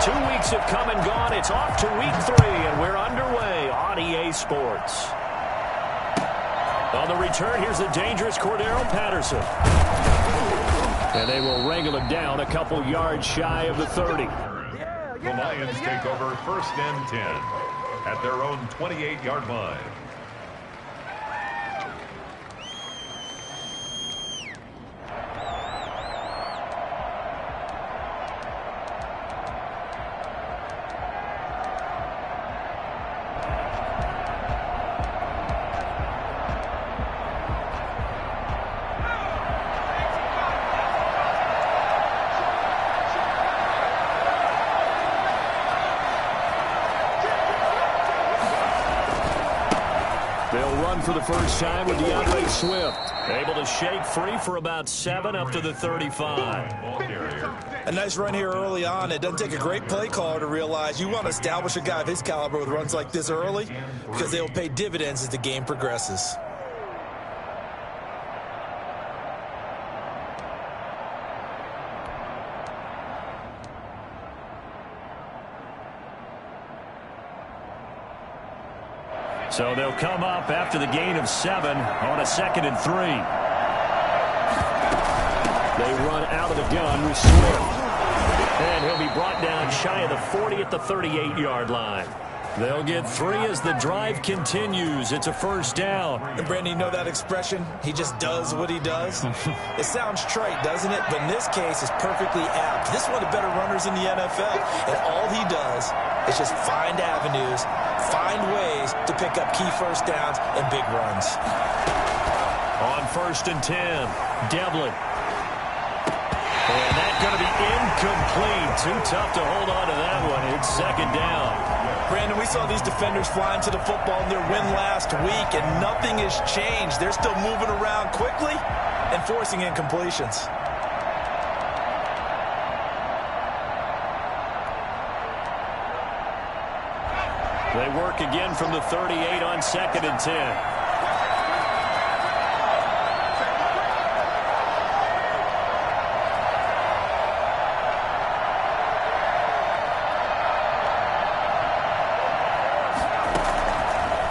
2 weeks have come and gone. It's off to week 3, and we're underway on EA Sports. On the return, here's the dangerous Cordero Patterson. And they will wrangle him down a couple yards shy of the 30. The Lions take over 1st and 10 at their own 28-yard line. For the first time with DeAndre Swift. Able to shake free for about 7 up to the 35. A nice run here early on. It doesn't take a great play caller to realize you want to establish a guy of his caliber with runs like this early because they will pay dividends as the game progresses. So they'll come up after the gain of 7 on a 2nd and 3. They run out of the gun with Swift. And he'll be brought down shy of the 40 at the 38-yard line. They'll get 3 as the drive continues. It's a first down. And Brandon, you know that expression? He just does what he does. It sounds trite, doesn't it? But in this case, it's perfectly apt. This is one of the better runners in the NFL. And all he does is just find avenues, find ways to pick up key first downs and big runs. On 1st and 10, Devlin. And that's going to be incomplete. Too tough to hold on to that one. It's 2nd down. Brandon, we saw these defenders flying to the football in their win last week, and nothing has changed. They're still moving around quickly and forcing incompletions. They work again from the 38 on 2nd and 10.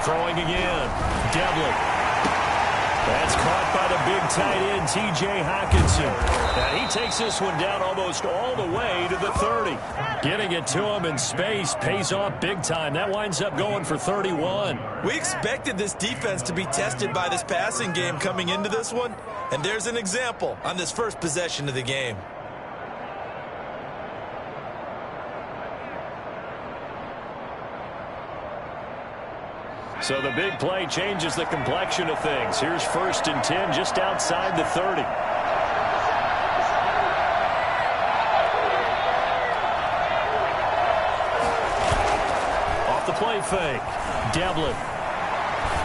Throwing again. Devlin. That's caught by the big tight end, T.J. Hockenson. And he takes this one down almost all the way to the 30. Getting it to him in space pays off big time. That winds up going for 31. We expected this defense to be tested by this passing game coming into this one. And there's an example on this first possession of the game. So the big play changes the complexion of things. Here's 1st and 10 just outside the 30. Off the play fake. Devlin.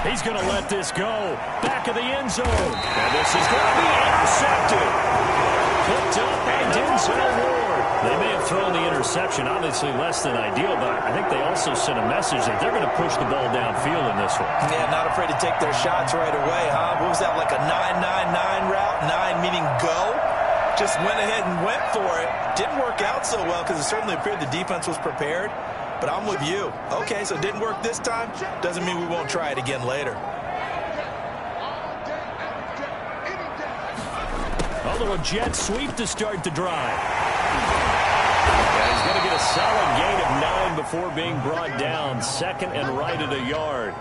He's going to let this go. Back of the end zone. And this is going to be intercepted. Picked up by Denzel Ward. They may have thrown the interception, obviously less than ideal, but I think they also sent a message that they're going to push the ball downfield in this one. Yeah, not afraid to take their shots right away, huh? What was that, like a 9-9-9 route? 9 meaning go? Just went ahead and went for it. Didn't work out so well because it certainly appeared the defense was prepared, but I'm with you. Okay, so it didn't work this time. Doesn't mean we won't try it again later. A little jet sweep to start the drive. And he's going to get a solid gain of 9 before being brought down. 2nd and right at a yard.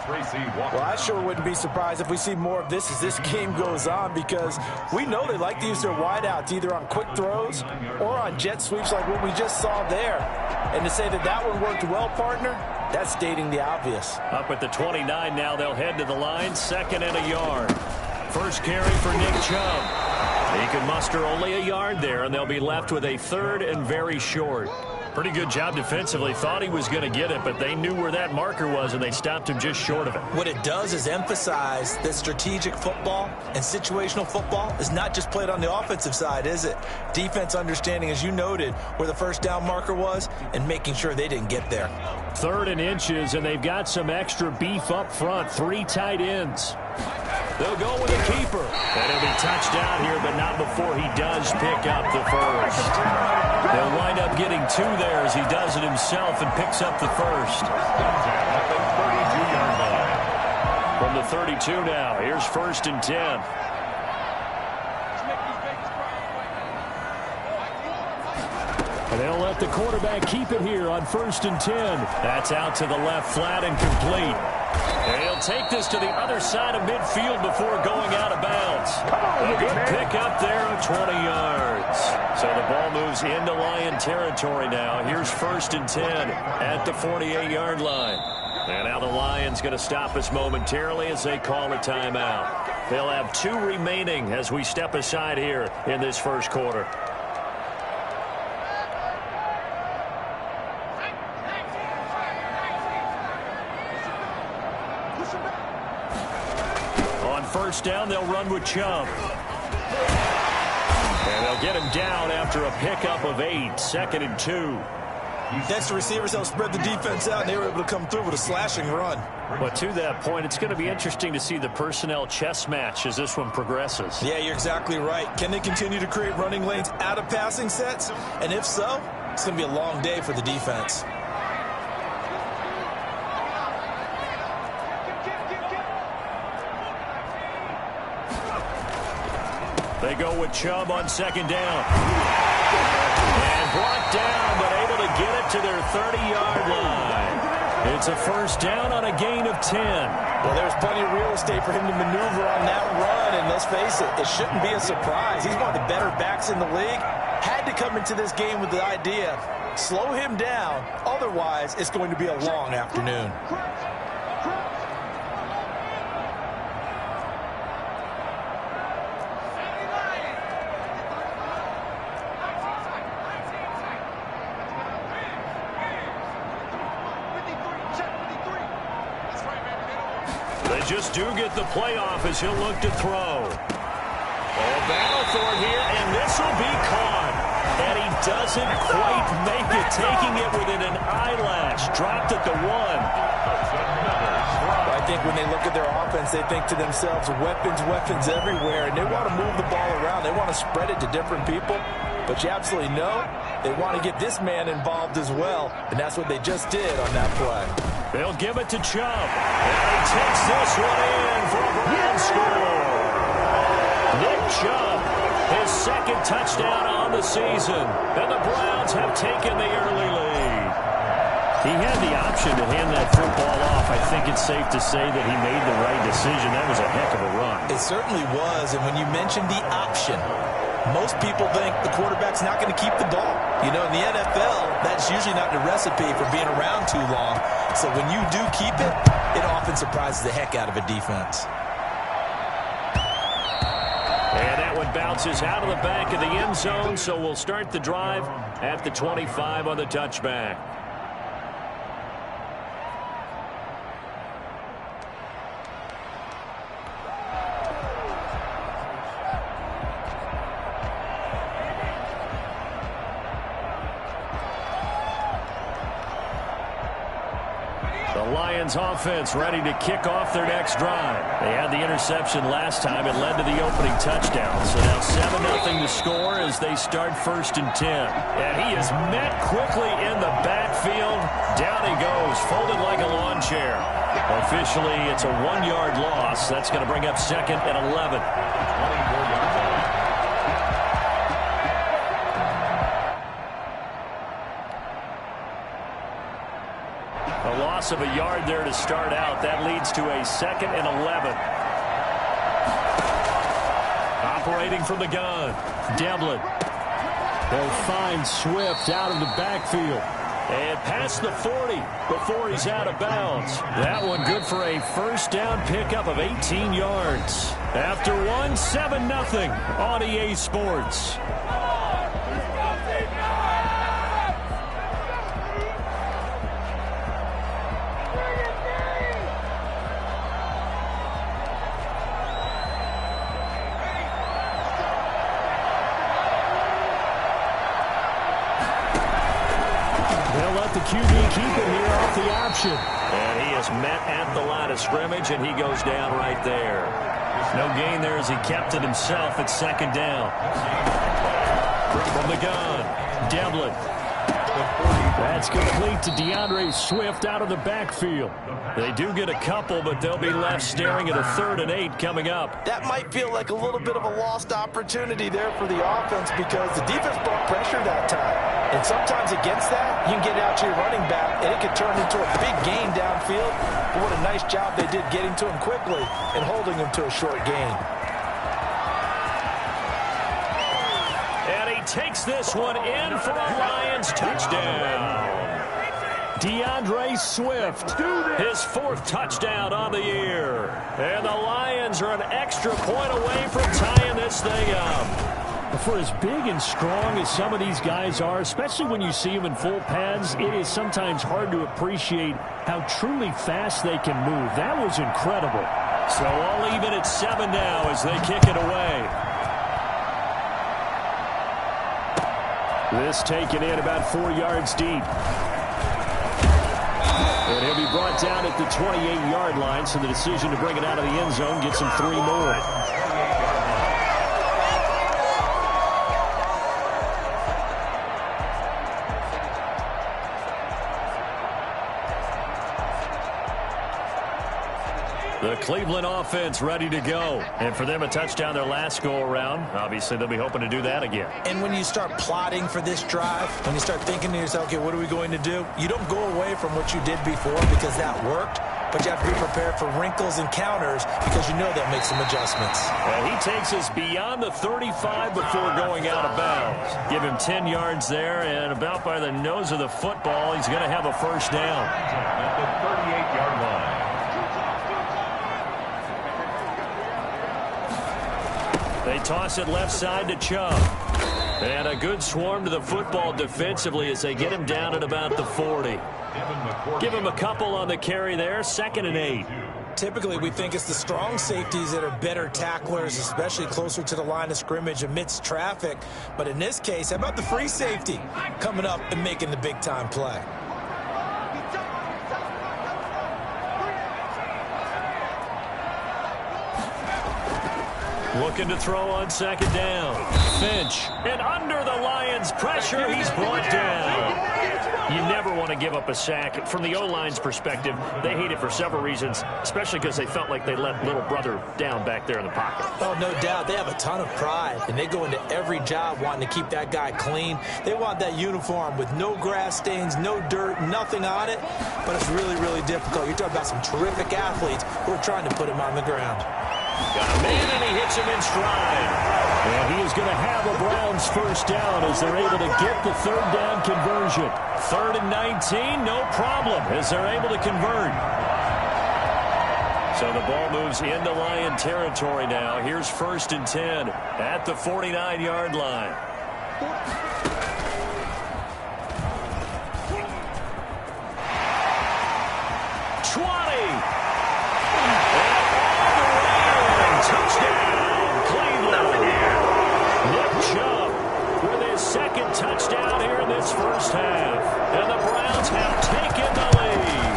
Well, I sure wouldn't be surprised if we see more of this as this game goes on, because we know they like to use their wideouts either on quick throws or on jet sweeps like what we just saw there. And to say that that one worked well, partner, that's stating the obvious. Up at the 29 now, they'll head to the line. 2nd and a yard. First carry for Nick Chubb. He can muster only a yard there, and they'll be left with a 3rd and very short. Pretty good job defensively. Thought he was going to get it, but they knew where that marker was, and they stopped him just short of it. What it does is emphasize that strategic football and situational football is not just played on the offensive side, is it? Defense understanding, as you noted, where the first down marker was and making sure they didn't get there. 3rd and inches, and they've got some extra beef up front. 3 tight ends. They'll go with a keeper. And he'll be touched down here, but not before he does pick up the first. They'll wind up getting 2 there as he does it himself and picks up the first. At the 32-yard line. From the 32 now, here's 1st and 10. And they'll let the quarterback keep it here on 1st and 10. That's out to the left flat and complete. And he'll take this to the other side of midfield before going out of bounds. A good pick up there of 20 yards. So the ball moves into Lion territory now. Here's 1st and 10 at the 48-yard line. And now the Lions going to stop us momentarily as they call a timeout. They'll have 2 remaining as we step aside here in this first quarter. On 1st down, they'll run with Chubb. And they'll get him down after a pickup of 8, 2nd and 2. Next, the receivers help spread the defense out, and they were able to come through with a slashing run. But to that point, it's going to be interesting to see the personnel chess match as this one progresses. Yeah, you're exactly right. Can they continue to create running lanes out of passing sets? And if so, it's going to be a long day for the defense. They go with Chubb on 2nd down. And brought down, but able to get it to their 30-yard line. It's a 1st down on a gain of 10. Well, there's plenty of real estate for him to maneuver on that run, and let's face it, it shouldn't be a surprise. He's one of the better backs in the league. Had to come into this game with the idea, slow him down, otherwise it's going to be a long afternoon. Just do get the playoff as he'll look to throw. Oh, battle for it here, and this will be caught. And he doesn't quite make it, taking it within an eyelash. Dropped at the 1. I think when they look at their offense, they think to themselves, weapons everywhere, and they want to move the ball around. They want to spread it to different people. But you absolutely know they want to get this man involved as well, and that's what they just did on that play. They'll give it to Chubb. And he takes this one in for a Brown score. Nick Chubb, his 2nd touchdown on the season. And the Browns have taken the early lead. He had the option to hand that football off. I think it's safe to say that he made the right decision. That was a heck of a run. It certainly was, and when you mentioned the option, most people think the quarterback's not going to keep the ball. You know, in the NFL, that's usually not the recipe for being around too long. So when you do keep it, it often surprises the heck out of a defense. And that one bounces out of the back of the end zone, so we'll start the drive at the 25 on the touchback. Lions offense ready to kick off their next drive. They had the interception last time. It led to the opening touchdown. So now 7-0 to score as they start 1st and 10. And he is met quickly in the backfield. Down he goes, folded like a lawn chair. Officially, it's a 1-yard loss. That's going to bring up 2nd and 11. 24-yard line. A loss of a yard there to start out. That leads to a 2nd and 11. Operating from the gun, Devlin. They'll find Swift out of the backfield. And past the 40 before he's out of bounds. That one good for a 1st down pickup of 18 yards. After one, 7-0 on EA Sports. The QB keep it here off the option. And he is met at the line of scrimmage, and he goes down right there. No gain there as he kept it himself at 2nd down. From the gun, Devlin. That's complete to DeAndre Swift out of the backfield. They do get a couple, but they'll be left staring at a 3rd and 8 coming up. That might feel like a little bit of a lost opportunity there for the offense because the defense brought pressure that time. And sometimes against that, you can get out to your running back, and it can turn into a big gain downfield. But what a nice job they did getting to him quickly and holding him to a short gain. And he takes this one in for a Lions touchdown. DeAndre Swift, his 4th touchdown on the year. And the Lions are an extra point away from tying this thing up. For as big and strong as some of these guys are, especially when you see them in full pads, it is sometimes hard to appreciate how truly fast they can move. That was incredible. So all even at 7 now as they kick it away. This taken in about 4 yards deep. And he'll be brought down at the 28-yard line, so the decision to bring it out of the end zone gets him 3 more. The Cleveland offense ready to go. And for them, a touchdown their last go-around. Obviously, they'll be hoping to do that again. And when you start plotting for this drive, when you start thinking to yourself, okay, what are we going to do? You don't go away from what you did before because that worked. But you have to be prepared for wrinkles and counters because you know they'll make some adjustments. And he takes us beyond the 35 before going out of bounds. Give him 10 yards there, and about by the nose of the football, he's going to have a first down. At the 38-yard line. They toss it left side to Chubb. And a good swarm to the football defensively as they get him down at about the 40. Give him a couple on the carry there, 2nd and 8. Typically, we think it's the strong safeties that are better tacklers, especially closer to the line of scrimmage amidst traffic. But in this case, how about the free safety coming up and making the big-time play? Looking to throw on 2nd down. Finch. And under the Lions' pressure, he's brought down. You never want to give up a sack. From the O-line's perspective, they hate it for several reasons, especially because they felt like they let little brother down back there in the pocket. Oh, no doubt. They have a ton of pride, and they go into every job wanting to keep that guy clean. They want that uniform with no grass stains, no dirt, nothing on it, but it's really, really difficult. You're talking about some terrific athletes who are trying to put him on the ground. Got a man, and he hits him in stride. And he is going to have a Browns first down as they're able to get the 3rd down conversion. 3rd and 19, no problem as they're able to convert. So the ball moves into Lion territory now. Here's 1st and 10 at the 49-yard line. Touchdown, Cleveland. Nick Chubb with his 2nd touchdown here in this first half. And the Browns have taken the lead.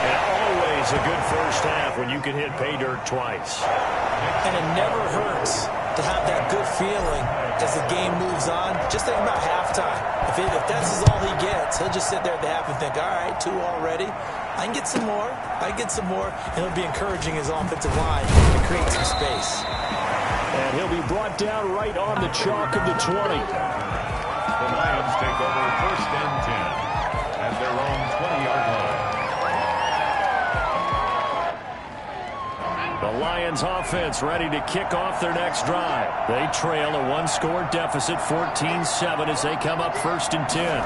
And always a good first half when you can hit pay dirt twice. And it never hurts to have that good feeling as the game moves on. Just think about halftime. If that's all he gets, he'll just sit there at the half and think, all right, 2 already. I can get some more. I can get some more. And he'll be encouraging his offensive line to create some space. And he'll be brought down right on the chalk of the 20. The Lions take over 1st and 10 at their own 20-yard line. The Lions offense ready to kick off their next drive. They trail a 1-score deficit, 14-7 as they come up 1st and 10.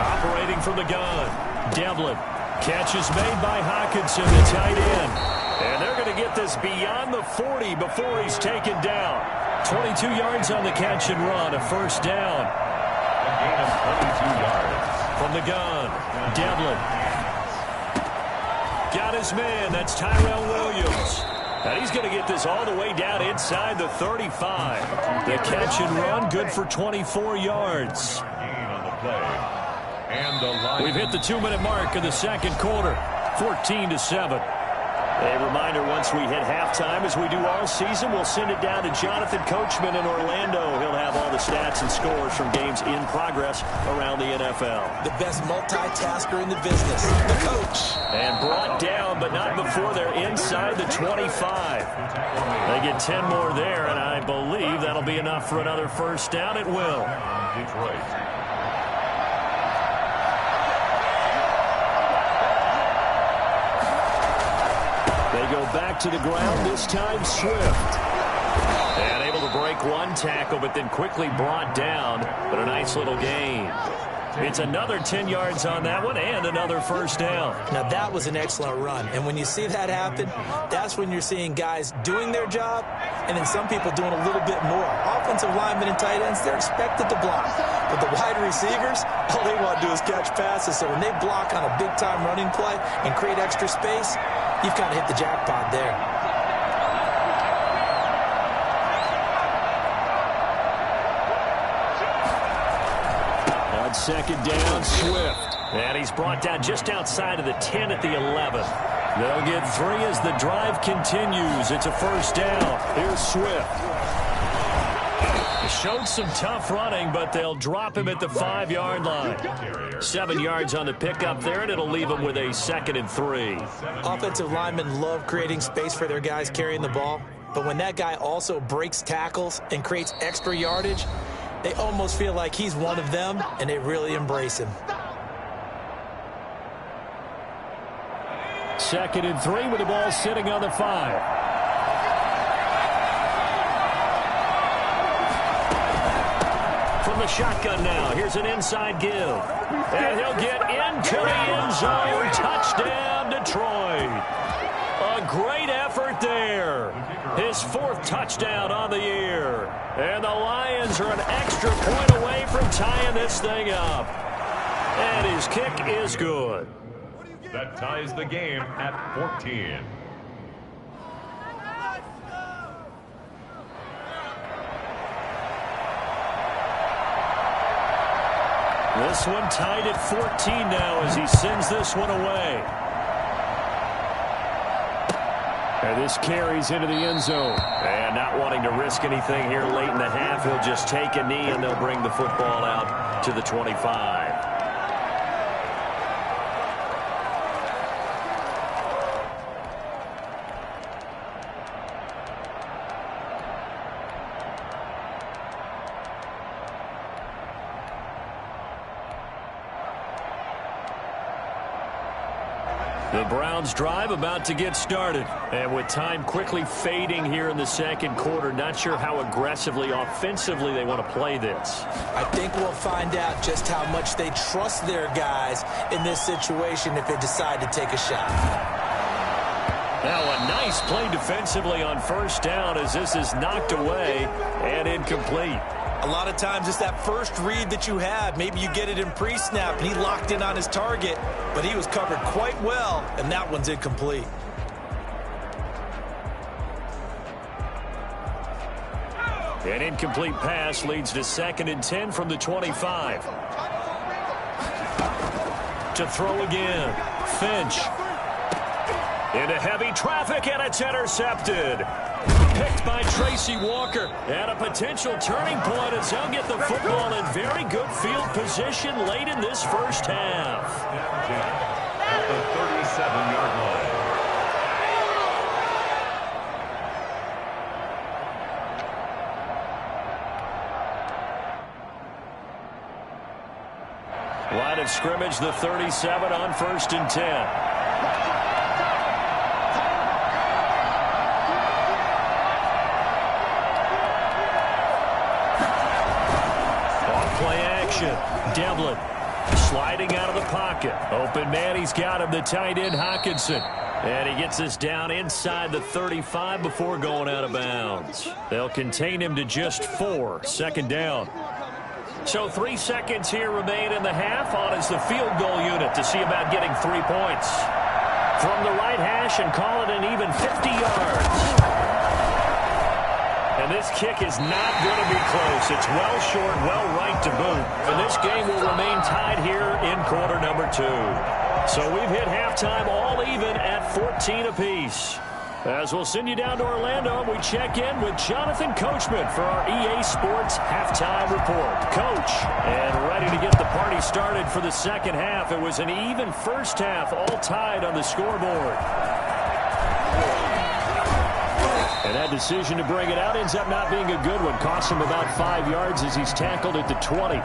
Operating from the gun, Devlin. Catch is made by Hockenson, the tight end. And they're going to get this beyond the 40 before he's taken down. 22 yards on the catch and run, a first down. A gain of 22 yards. From the gun, Devlin. Got his man, that's Tyrell Williams. And he's going to get this all the way down inside the 35. The catch and run, good for 24 yards. Gain on the play. And the We've hit the 2-minute mark of the 2nd quarter, 14-7. A reminder, once we hit halftime, as we do all season, we'll send it down to Jonathan Coachman in Orlando. He'll have all the stats and scores from games in progress around the NFL. The best multitasker in the business, the coach. And brought down, but not before they're inside the 25. They get 10 more there, and I believe that'll be enough for another first down. It will. Detroit. They go back to the ground, this time Swift. And able to break one tackle, but then quickly brought down. But a nice little gain. It's another 10 yards on that one and another first down. Now, that was an excellent run. And when you see that happen, that's when you're seeing guys doing their job and then some people doing a little bit more. Offensive linemen and tight ends, they're expected to block. But the wide receivers, all they want to do is catch passes. So when they block on a big-time running play and create extra space, you've kind of hit the jackpot there. On second down, Swift. And he's brought down just outside of the 10 at the 11. They'll get 3 as the drive continues. It's a first down. Here's Swift. Showed some tough running, but they'll drop him at the 5-yard line. 7 yards on the pickup there, and it'll leave him with a 2nd and 3. Offensive linemen love creating space for their guys carrying the ball, but when that guy also breaks tackles and creates extra yardage, they almost feel like he's one of them, and they really embrace him. 2nd and 3 with the ball sitting on the 5. From the shotgun now, here's an inside give. And he'll get into the end zone. Touchdown, Detroit. A great effort there. His 4th touchdown on the year. And the Lions are an extra point away from tying this thing up. And his kick is good. That ties the game at 14. This one tied at 14 now as he sends this one away. And this carries into the end zone. And not wanting to risk anything here late in the half, he'll just take a knee and they'll bring the football out to the 25. The Browns drive about to get started. And with time quickly fading here in the second quarter, not sure how aggressively, offensively they want to play this. I think we'll find out just how much they trust their guys in this situation if they decide to take a shot. Now a nice play defensively on first down as this is knocked away and incomplete. A lot of times it's that first read that you have. Maybe you get it in pre-snap and he locked in on his target, but he was covered quite well, and that one's incomplete. An incomplete pass leads to 2nd and 10 from the 25. To throw again. Finch. Into heavy traffic, and it's intercepted. Picked by Tracy Walker. And a potential turning point as they'll get the football in very good field position late in this first half. At the 37-yard line. Line of scrimmage, the 37 on 1st and 10. Devlin sliding out of the pocket. Open man, he's got him, the tight end Hockenson. And he gets this down inside the 35 before going out of bounds. They'll contain him to just 4. 2nd down. So 3 seconds here remain in the half. On is the field goal unit to see about getting 3 points. From the right hash and call it an even 50 yards. And And this kick is not going to be close. It's well short, well right to boot. And this game will remain tied here in quarter number 2. So we've hit halftime all even at 14 apiece. As we'll send you down to Orlando, we check in with Jonathan Coachman for our EA Sports Halftime Report. Coach, and ready to get the party started for the second half. It was an even first half, all tied on the scoreboard. And that decision to bring it out ends up not being a good one. Cost him about 5 yards as he's tackled at the 20.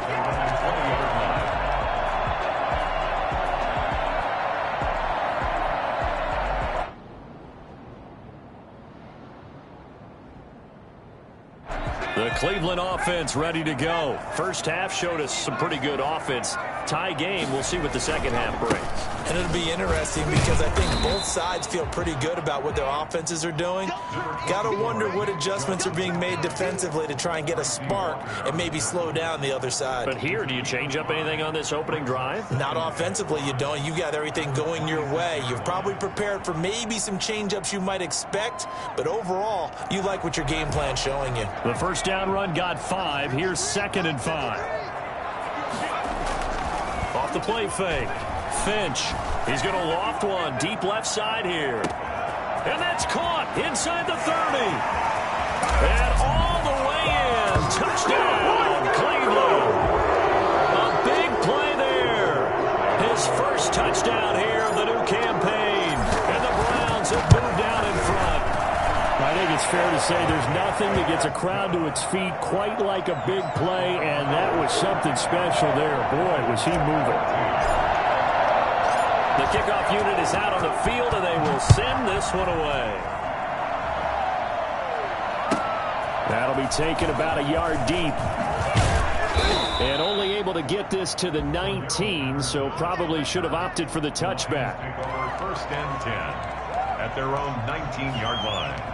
The Cleveland offense ready to go. First half showed us some pretty good offense. Tie game. We'll see what the second half brings. And it'll be interesting because I think both sides feel pretty good about what their offenses are doing. Got to wonder what adjustments are being made defensively to try and get a spark and maybe slow down the other side. But here, do you change up anything on this opening drive? Not offensively, you don't. You got everything going your way. You've probably prepared for maybe some change-ups you might expect, but overall, you like what your game plan's showing you. The first down run got 5. Here's 2nd and 5. Off the play fake. Finch. He's going to loft one deep left side here. And that's caught inside the 30. And all the way in. Touchdown, Cleveland. A big play there. His first touchdown here of the new campaign. And the Browns have moved down in front. I think it's fair to say there's nothing that gets a crowd to its feet quite like a big play, and that was something special there. Boy, was he moving. The kickoff unit is out on the field, and they will send this one away. That'll be taken about a yard deep. And only able to get this to the 19, so probably should have opted for the touchback. First and 10 at their own 19-yard line.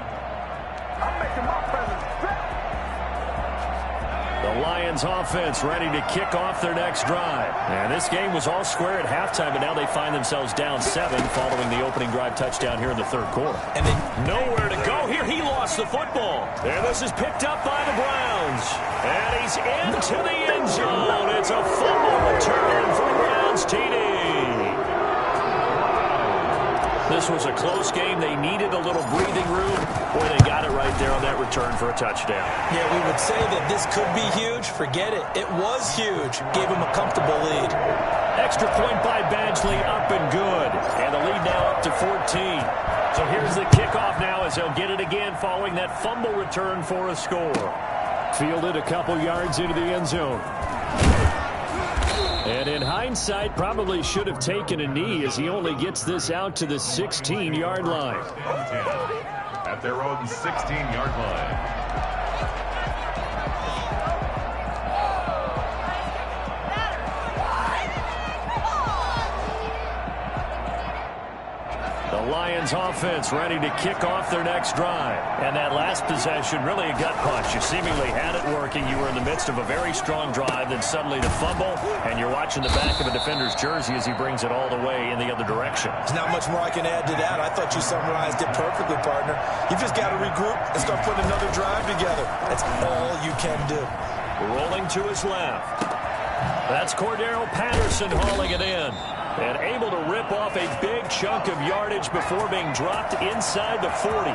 The Lions offense ready to kick off their next drive. And this game was all square at halftime, but now they find themselves down 7 following the opening drive touchdown here in the third quarter. And then nowhere to go here. He lost the football. And this is picked up by the Browns. And he's into the end zone. It's a fumble return for the Browns TD. This was a close game. They needed a little breathing room. Boy, they got it right there on that return for a touchdown. Yeah, we would say that this could be huge. Forget it. It was huge. Gave him a comfortable lead. Extra point by Badgley, up and good. And the lead now up to 14. So here's the kickoff now as they'll get it again following that fumble return for a score. Fielded a couple yards into the end zone. And in hindsight, probably should have taken a knee as he only gets this out to the 16-yard line. At their own 16-yard line. The Lions offense ready to kick off their next drive. And that last possession, really a gut punch. You seemingly had it working. You were in the midst of a very strong drive, then suddenly the fumble, and you're watching the back of a defender's jersey as he brings it all the way in the other direction. There's not much more I can add to that. I thought you summarized it perfectly, partner. You've just got to regroup and start putting another drive together. That's all you can do. Rolling to his left. That's Cordero Patterson hauling it in. And able to rip off a big chunk of yardage before being dropped inside the 40.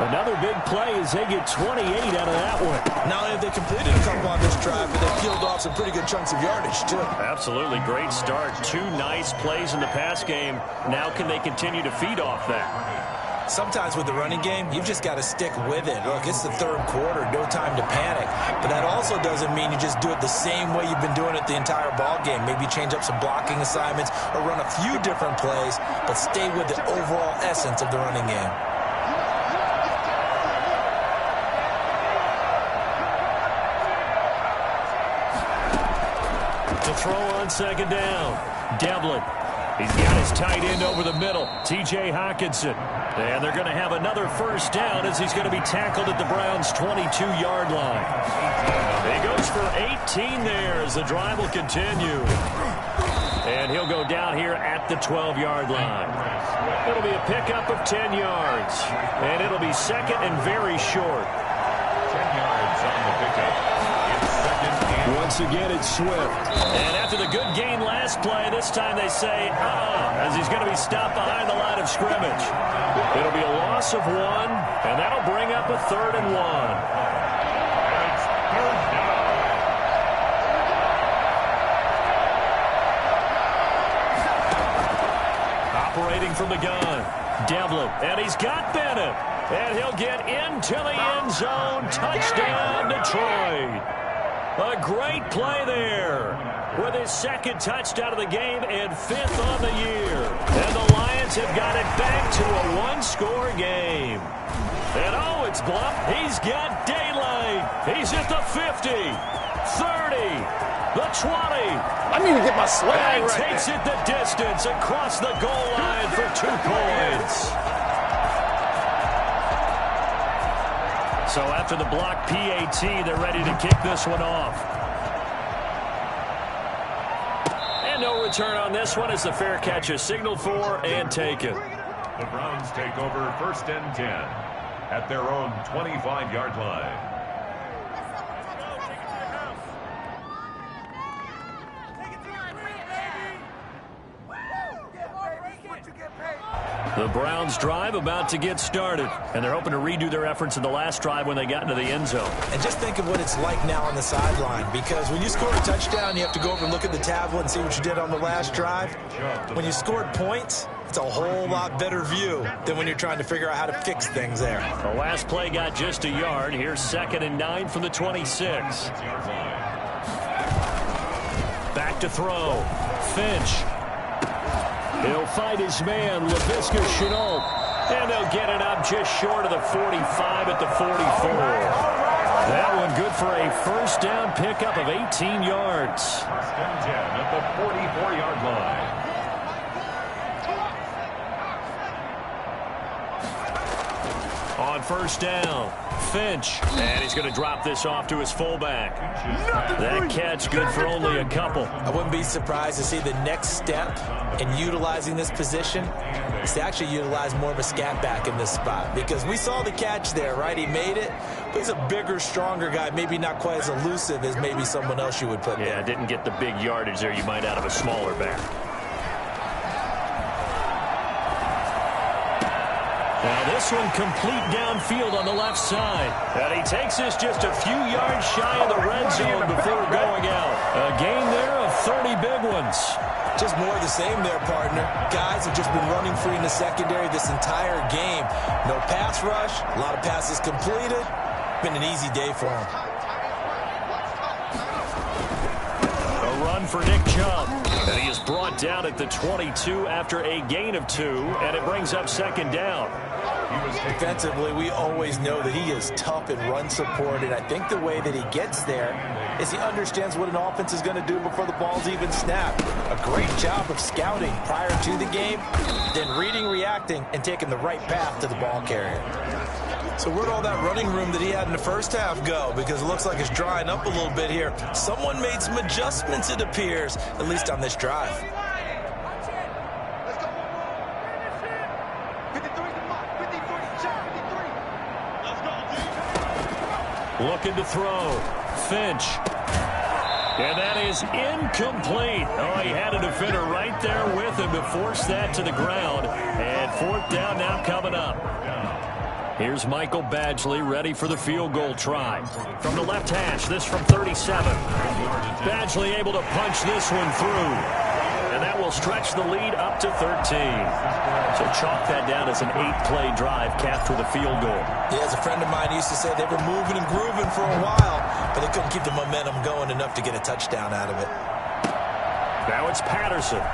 Another big play as they get 28 out of that one. Not only have they completed a couple on this drive, but they peeled off some pretty good chunks of yardage, too. Absolutely. Great start. 2 nice plays in the pass game. Now can they continue to feed off that? Sometimes with the running game, you've just got to stick with it. Look, it's the third quarter, no time to panic. But that also doesn't mean you just do it the same way you've been doing it the entire ball game. Maybe change up some blocking assignments or run a few different plays, but stay with the overall essence of the running game. To throw on second down, Devlin. He's got his tight end over the middle, T.J. Hockenson. And they're going to have another first down as he's going to be tackled at the Browns' 22-yard line. He goes for 18 there as the drive will continue. And he'll go down here at the 12-yard line. It'll be a pickup of 10 yards. And it'll be second and very short. 10 yards. once again, it's Swift. And after the good gain last play, this time they say, as he's going to be stopped behind the line of scrimmage. It'll be a loss of 1, and that'll bring up a 3rd and 1. It's 3rd down. Operating from the gun, Devlin, and he's got Bennett. And he'll get into the end zone. Touchdown, Detroit. A great play there with his 2nd touchdown of the game and 5th on the year. And the Lions have got it back to a 1-score game. And oh, it's Bluff. He's got daylight. He's at the 50, 30, the 20. I need to get my swag And he right takes there. it the distance across the goal line for 2 points. So after the block PAT, they're ready to kick this one off. And no return on this one as the fair catch is signaled for and taken. The Browns take over 1st and 10 at their own 25-yard line. The Browns drive about to get started, and they're hoping to redo their efforts in the last drive when they got into the end zone. And just think of what it's like now on the sideline, because when you score a touchdown, you have to go over and look at the tablet and see what you did on the last drive. When you scored points, it's a whole lot better view than when you're trying to figure out how to fix things there. The last play got just a yard. Here's 2nd and 9 from the 26. Back to throw. Finch. He'll fight his man, Laviska Shenault. And they'll get it up just short of the 45 at the 44. That one good for a 1st down pickup of 18 yards. 1st and 10 at the 44-yard line. On 1st down, Finch. And he's going to drop this off to his fullback. That catch good for only a couple. I wouldn't be surprised to see the next step in utilizing this position is to actually utilize more of a scat back in this spot, because we saw the catch there, right? He made it, but he's a bigger, stronger guy, maybe not quite as elusive as maybe someone else you would put there. Yeah, didn't get the big yardage there you might out of a smaller back. Now this one complete downfield on the left side. And he takes this just a few yards shy of the red zone before going out. A gain there of 30 big ones. Just more of the same there, partner. Guys have just been running free in the secondary this entire game. No pass rush, a lot of passes completed. Been an easy day for him. A run for Nick Chubb. And he is brought down at the 22 after a gain of 2. And it brings up 2nd down. Defensively, we always know that he is tough in run support, and I think the way that he gets there is he understands what an offense is going to do before the ball's even snapped. A great job of scouting prior to the game, then reading, reacting, and taking the right path to the ball carrier. So where'd all that running room that he had in the 1st half go? Because it looks like it's drying up a little bit here. Someone made some adjustments, it appears, at least on this drive. Looking to throw. Finch. And that is incomplete. Oh, he had a defender right there with him to force that to the ground. And 4th down now coming up. Here's Michael Badgley ready for the field goal try. From the left hash, this from 37. Badgley able to punch this one through. And that will stretch the lead up to 13. So chalk that down as an 8-play drive capped with a field goal. Yeah, as a friend of mine used to say, they were moving and grooving for a while, but they couldn't keep the momentum going enough to get a touchdown out of it. Now it's Patterson.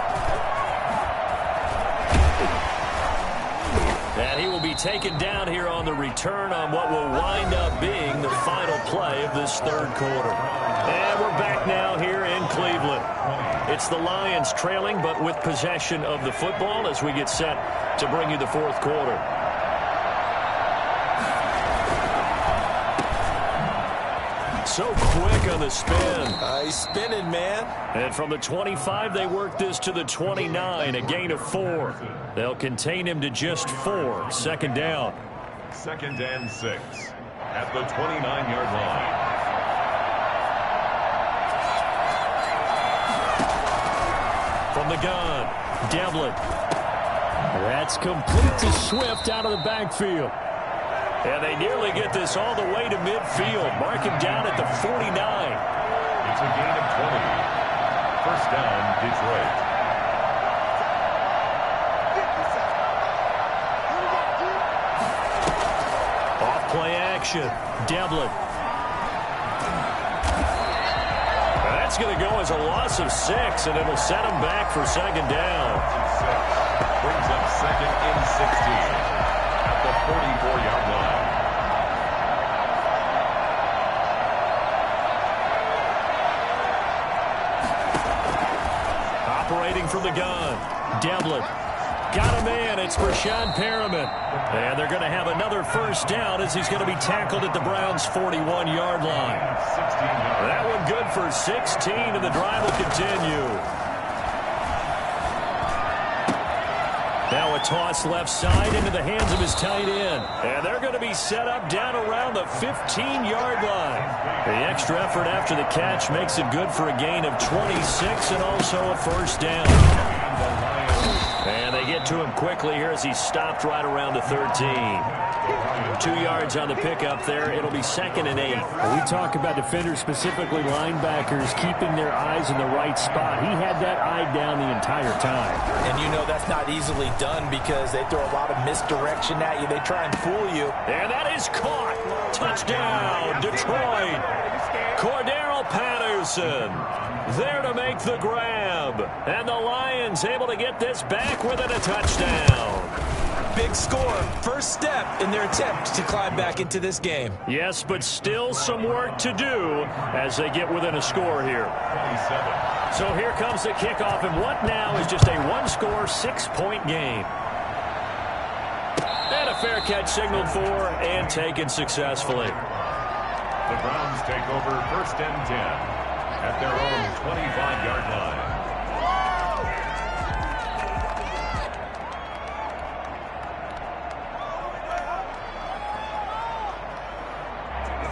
And he will be taken down here on the return on what will wind up being the final play of this 3rd quarter. And we're back now here in Cleveland. It's the Lions trailing, but with possession of the football as we get set to bring you the 4th quarter. So quick on the spin. He's spinning, man. And from the 25, they work this to the 29, a gain of 4. They'll contain him to just 4. 2nd down. 2nd and 6 at the 29-yard line. from the gun. Devlin. That's complete to Swift out of the backfield. And they nearly get this all the way to midfield. Mark him down at the 49. It's a gain of 20. First down, Detroit. Off-play action. Devlin. That's going to go as a loss of 6, and it'll set him back for second down. Brings up second and 16 at the 44-yard line. Operating from the gun. Devlin. Got a man. It's Brashad Perriman. And they're going to have another first down as he's going to be tackled at the Browns' 41-yard line. That one good for 16, and the drive will continue. Now a toss left side into the hands of his tight end. And they're going to be set up down around the 15-yard line. The extra effort after the catch makes it good for a gain of 26 and also a first down. And they get to him quickly here as he's stopped right around the 13. 2 yards on the pickup there. It'll be second and 8. We talk about defenders, specifically linebackers, keeping their eyes in the right spot. He had that eye down the entire time. And you know that's not easily done because they throw a lot of misdirection at you. They try and fool you. And that is caught. Touchdown, Detroit. Cordero Patterson there to make the grab. And the Lions able to get this back within a touchdown. Big score. First step in their attempt to climb back into this game. Yes, but still some work to do as they get within a score here. 27. So here comes the kickoff, and what now is just a one-score, 6-point game. And a fair catch signaled for and taken successfully. The Browns take over first and 10 at their own 25-yard line.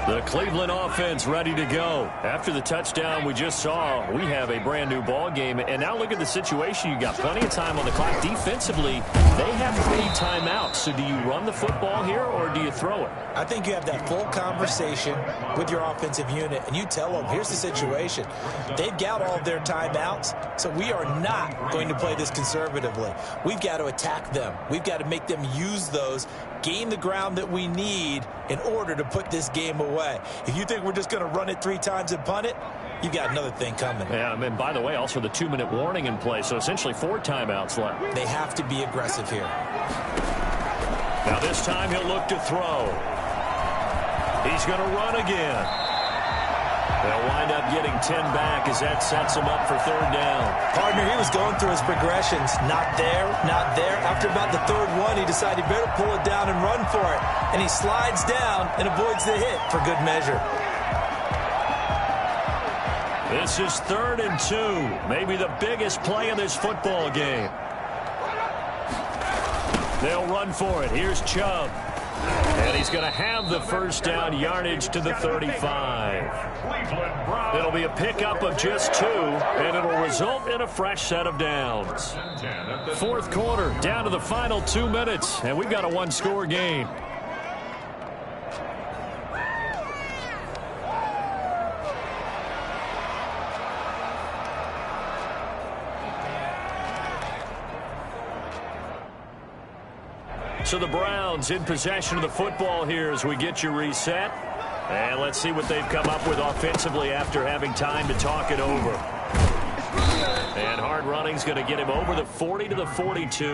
The Cleveland offense ready to go. After the touchdown we just saw, we have a brand new ball game. And now look at the situation. You got plenty of time on the clock. Defensively, they have 3 timeouts. So do you run the football here or do you throw it? I think you have that full conversation with your offensive unit, and you tell them, here's the situation. They've got all of their timeouts, so we are not going to play this conservatively. We've got to attack them. We've got to make them use those, gain the ground that we need in order to put this game away. If you think we're just going to run it 3 times and punt it, you got another thing coming. Yeah, and by the way, also the 2-minute warning in play, so essentially 4 timeouts left. They have to be aggressive here. Now this time he'll look to throw. He's going to run again. They'll wind up getting 10 back as that sets him up for 3rd down. Partner, he was going through his progressions. Not there, not there. After about the 3rd one, he decided he better pull it down and run for it. And he slides down and avoids the hit for good measure. This is 3rd and 2. Maybe the biggest play of this football game. They'll run for it. Here's Chubb. And he's going to have the first down, yardage to the 35. It'll be a pickup of just 2, and it'll result in a fresh set of downs. 4th quarter, down to the final 2 minutes, and we've got a 1-score game. So the Browns in possession of the football here as we get you reset. And let's see what they've come up with offensively after having time to talk it over. And hard running's going to get him over the 40 to the 42.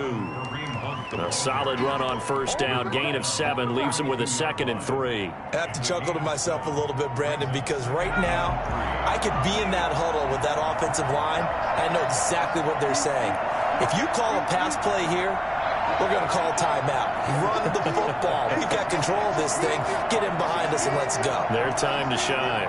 A solid run on first down. Gain of 7 leaves him with a 2nd and 3. I have to chuckle to myself a little bit, Brandon, because right now I could be in that huddle with that offensive line. I know exactly what they're saying. If you call a pass play here, we're going to call timeout. Run the football. We've got control of this thing. Get him behind us and let's go. Their time to shine.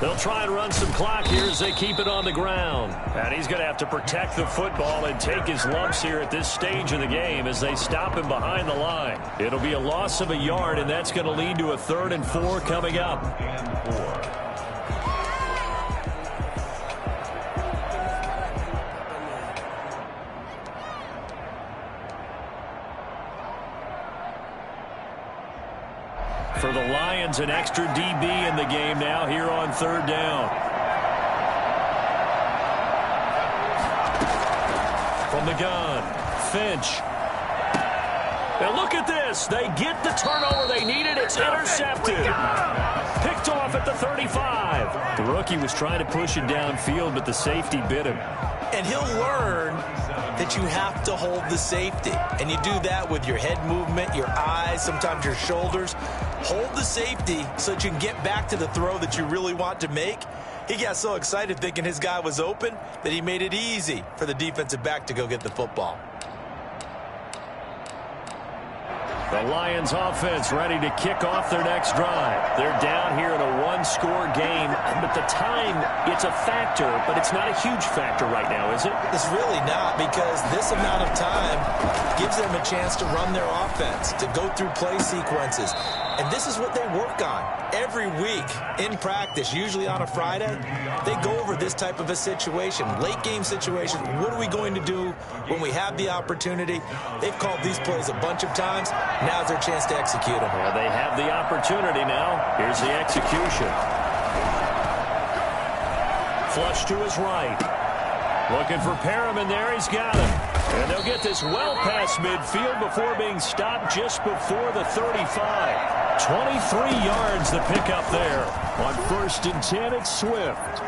They'll try and run some clock here as they keep it on the ground. And he's going to have to protect the football and take his lumps here at this stage of the game as they stop him behind the line. It'll be a loss of a yard, and that's going to lead to a 3rd and 4 coming up. For the Lions, an extra DB in the game now here on 3rd down. From the gun, Finch. And look at this. They get the turnover they needed. It's intercepted. Picked off at the 35. The rookie was trying to push it downfield, but the safety bit him. And he'll learn that you have to hold the safety. And you do that with your head movement, your eyes, sometimes your shoulders. Hold the safety so that you can get back to the throw that you really want to make. He got so excited thinking his guy was open that he made it easy for the defensive back to go get the football. The Lions offense ready to kick off their next drive. They're down here in a one-score game, but the time, it's a factor, but it's not a huge factor right now, is it? It's really not, because this amount of time gives them a chance to run their offense, to go through play sequences. And this is what they work on every week in practice, usually on a Friday. They go over this type of a situation, late game situation. What are we going to do when we have the opportunity? They've called these plays a bunch of times. Now's their chance to execute them. Well, they have the opportunity now. Here's the execution. Flush to his right. Looking for Perriman there. He's got him. And they'll get this well past midfield before being stopped just before the 35. 23 yards the pickup there. On 1st and 10, it's Swift.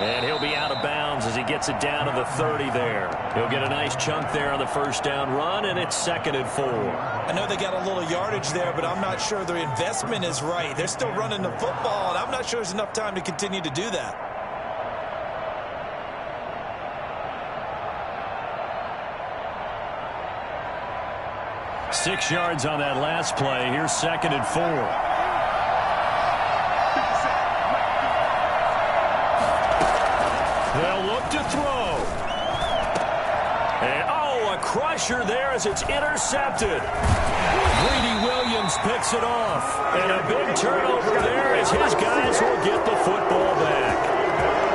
And he'll be out of bounds as he gets it down to the 30 there. He'll get a nice chunk there on the 1st down run, and it's 2nd and 4. I know they got a little yardage there, but I'm not sure their investment is right. They're still running the football, and I'm not sure there's enough time to continue to do that. Six yards on that last play. Here's 2nd and 4. They'll look to throw. And, a crusher there as it's intercepted. Greedy Williams picks it off. And a big turnover there as his guys will get the football back.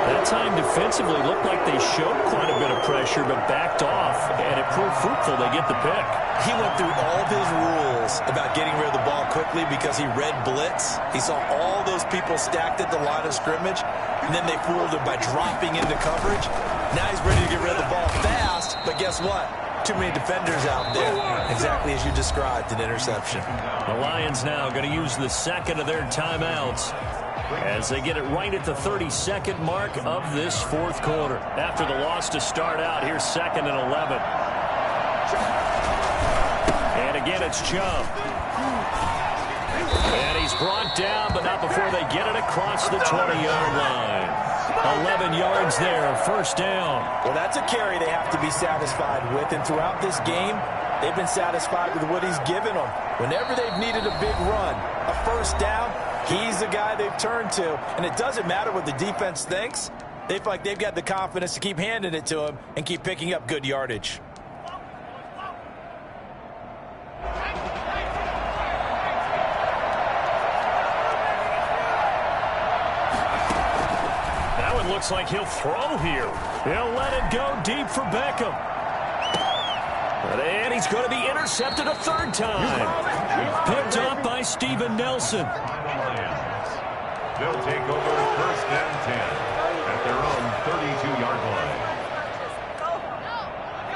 That time defensively looked like they showed quite a bit of pressure but backed off, and it proved fruitful. They get the pick. He went through all of his rules about getting rid of the ball quickly because he read blitz. He saw all those people stacked at the line of scrimmage, and then they fooled him by dropping into coverage. Now he's ready to get rid of the ball fast, but guess what? Too many defenders out there. Exactly as you described, an interception. The Lions now going to use the 2nd of their timeouts as they get it right at the 32nd mark of this 4th quarter. After the loss to start out, here's 2nd and 11. And again, it's Chubb. And he's brought down, but not before they get it across the 20-yard line. 11 yards there, 1st down. Well, that's a carry they have to be satisfied with, and throughout this game, they've been satisfied with what he's given them. Whenever they've needed a big run, a 1st down, he's the guy they've turned to. And it doesn't matter what the defense thinks. They feel like they've got the confidence to keep handing it to him and keep picking up good yardage. That one looks like he'll throw here. He'll let it go deep for Beckham. And he's going to be intercepted a 3rd time. Picked up by Steven Nelson. They'll take over 1st and 10 at their own 32-yard line.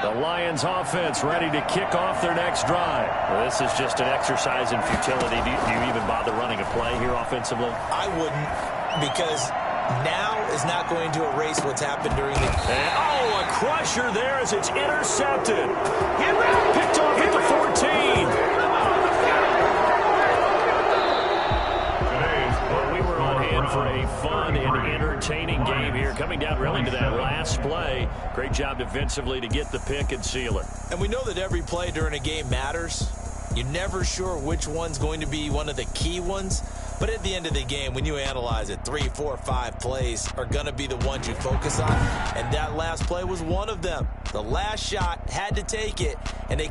The Lions offense ready to kick off their next drive. Well, this is just an exercise in futility. Do you even bother running a play here offensively? I wouldn't, because now is not going to erase what's happened during the... And, a crusher there as it's intercepted. Picked off at the 14. Well, we were on hand for a fun and entertaining game here, coming down really to that last play. Great job defensively to get the pick and seal it. And we know that every play during a game matters. You're never sure which one's going to be one of the key ones. But at the end of the game, when you analyze it, 3, 4, 5 plays are going to be the ones you focus on, and that last play was one of them. The last shot had to take it, and they